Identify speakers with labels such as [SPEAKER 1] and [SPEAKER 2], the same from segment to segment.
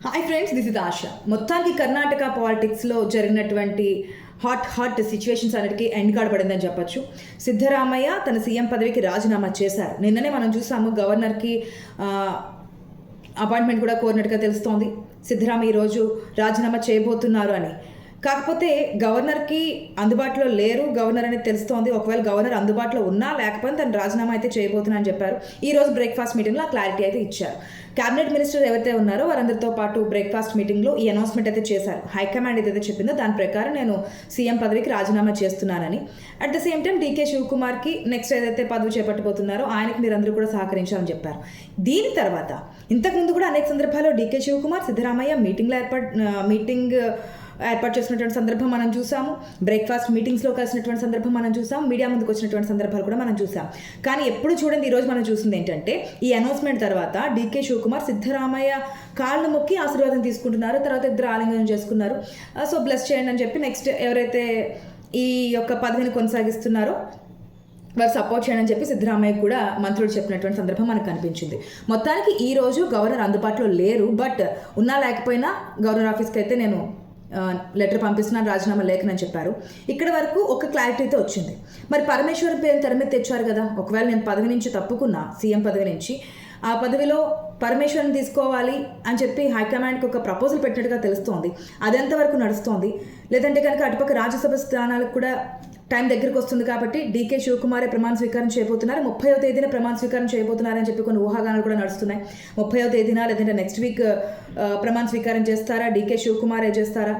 [SPEAKER 1] Hi friends, this is ఆశ. మొత్తానికి కర్ణాటక పాలిటిక్స్లో జరిగినటువంటి హాట్ సిచ్యువేషన్స్ అన్నిటికీ ఎండ్ కార్డ్ పడిందని చెప్పొచ్చు. సిద్ధరామయ్య తన సీఎం పదవికి రాజీనామా చేశారు. నిన్ననే మనం చూసాము గవర్నర్కి అపాయింట్మెంట్ కూడా కోరినట్టుగా తెలుస్తోంది. సిద్ధరామయ్య ఈరోజు రాజీనామా చేయబోతున్నారు అని. కాకపోతే గవర్నర్కి అందుబాటులో లేరు గవర్నర్ అనేది తెలుస్తోంది. ఒకవేళ గవర్నర్ అందుబాటులో ఉన్నా లేకపోతే తను రాజీనామా అయితే చేయబోతున్నా అని చెప్పారు. ఈరోజు బ్రేక్ఫాస్ట్ మీటింగ్లో ఆ క్లారిటీ అయితే ఇచ్చారు. క్యాబినెట్ మినిస్టర్ ఎవరైతే ఉన్నారో వారందరితో పాటు బ్రేక్ఫాస్ట్ మీటింగ్లో ఈ అనౌన్స్మెంట్ అయితే చేశారు. హైకమాండ్ ఏదైతే చెప్పిందో దాని ప్రకారం నేను సీఎం పదవికి రాజీనామా చేస్తున్నానని. At the same time DK శివకుమార్కి నెక్స్ట్ ఏదైతే పదవి చేపట్టబోతున్నారో ఆయనకి మీరందరూ కూడా సహకరించాలని చెప్పారు. దీని తర్వాత ఇంతకుముందు కూడా అనేక సందర్భాల్లో డీకే శివకుమార్ సిద్ధరామయ్య మీటింగ్ ఏర్పాటు చేసినటువంటి సందర్భం మనం చూసాము. బ్రేక్ఫాస్ట్ మీటింగ్స్లో కలిసినటువంటి సందర్భం మనం చూసాం. మీడియా ముందుకు వచ్చినటువంటి సందర్భాలు కూడా మనం చూసాం. కానీ ఎప్పుడు చూడండి ఈరోజు మనం చూసింది ఏంటంటే ఈ అనౌన్స్మెంట్ తర్వాత డీకే శివకుమార్ సిద్ధరామయ్య కాళ్ళు మొక్కి ఆశీర్వాదం తీసుకుంటున్నారు. తర్వాత ఇద్దరు ఆలింగనం చేసుకున్నారు. సో బ్లెస్ చేయండి అని చెప్పి నెక్స్ట్ ఎవరైతే ఈ యొక్క పదవిని కొనసాగిస్తున్నారో వారు సపోర్ట్ చేయడం అని చెప్పి సిద్ధరామయ్య కూడా మంత్రులు చెప్పినటువంటి సందర్భం మనకు కనిపించింది. మొత్తానికి ఈ రోజు గవర్నర్ అందుబాటులో లేరు. బట్ ఉన్నా లేకపోయినా గవర్నర్ ఆఫీస్కి అయితే నేను లెటర్ పంపిస్తున్నాను, రాజీనామా లేఖనని చెప్పారు. ఇక్కడ వరకు ఒక క్లారిటీతో వచ్చింది. మరి పరమేశ్వరం పేరుని తెర మీద తెచ్చారు కదా. ఒకవేళ నేను పదవి నుంచి తప్పుకున్నా, సీఎం పదవి నుంచి, ఆ పదవిలో పరమేశ్వరం తీసుకోవాలి అని చెప్పి హైకమాండ్కి ఒక ప్రపోజల్ పెట్టినట్టుగా తెలుస్తోంది. అది ఎంతవరకు నడుస్తోంది? లేదంటే కనుక అటుపక్క రాజ్యసభ స్థానాలకు కూడా టైం దగ్గరికి వస్తుంది కాబట్టి డీకే శివకుమారే ప్రమాణ స్వీకారం చేయబోతున్నారు. 30వ తేదీన ప్రమాణ స్వీకారం చేయబోతున్నారని చెప్పి కొన్ని ఊహాగానాలు కూడా నడుస్తున్నాయి. 30వ తేదీన లేదంటే నెక్స్ట్ వీక్ ప్రమాణ స్వీకారం చేస్తారా, డీకే శివకుమారే చేస్తారా,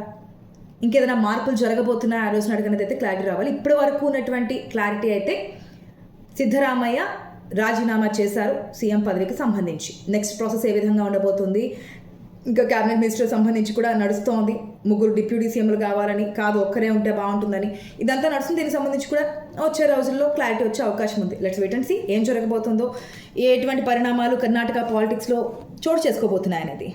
[SPEAKER 1] ఇంకేదైనా మార్పులు జరగబోతున్నాయి ఆ రోజున అడిగినది అయితే క్లారిటీ రావాలి. ఇప్పటి వరకు ఉన్నటువంటి క్లారిటీ అయితే సిద్ధరామయ్య రాజీనామా చేశారు సీఎం పదవికి సంబంధించి. నెక్స్ట్ ప్రాసెస్ ఏ విధంగా ఉండబోతుంది, ఇంకా క్యాబినెట్ మినిస్టర్ సంబంధించి కూడా నడుస్తోంది. 3 డిప్యూటీ సీఎంలు కావాలని, కాదు ఒక్కరే ఉంటే బాగుంటుందని, ఇదంతా నడుస్తుంది. దీనికి సంబంధించి కూడా వచ్చే రోజుల్లో క్లారిటీ వచ్చే అవకాశం ఉంది. లెట్స్ వెయిట్ అండ్ సీ ఏం జరగబోతుందో, ఎటువంటి పరిణామాలు కర్ణాటక పాలిటిక్స్లో చోటు చేసుకోబోతున్నాయి అనేది.